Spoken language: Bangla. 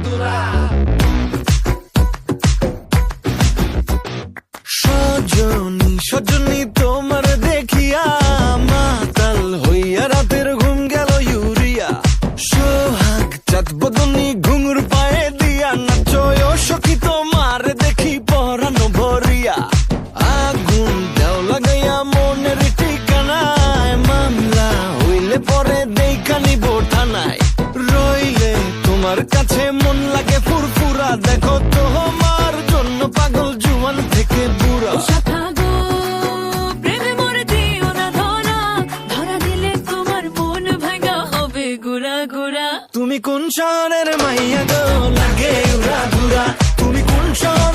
দুরা। সজনী সজনী তোমার দেখিয়া মাতাল হইয়া রাতের ঘুম গেল ইউরিয়া। সোহাগ চাঁদ বদনী ঘুঙুর পায়ে দিয়া নাচয় সখী তোমার দেখি পরানো ভরিয়া। আগুন দাও লাগাইয়া মনের ঠিকানায়, মামলা হইলে পরে দেখা নিব থানায়। রইলে তোমার কাছে মন লাগে ফুরফুরা, দেখো তোমার জন্য পাগল জুয়ান থেকে বুড়া। তুমি কোন শহরের মাইয়া গো লাগে উড়া ধুরা, তুমি কোন শহর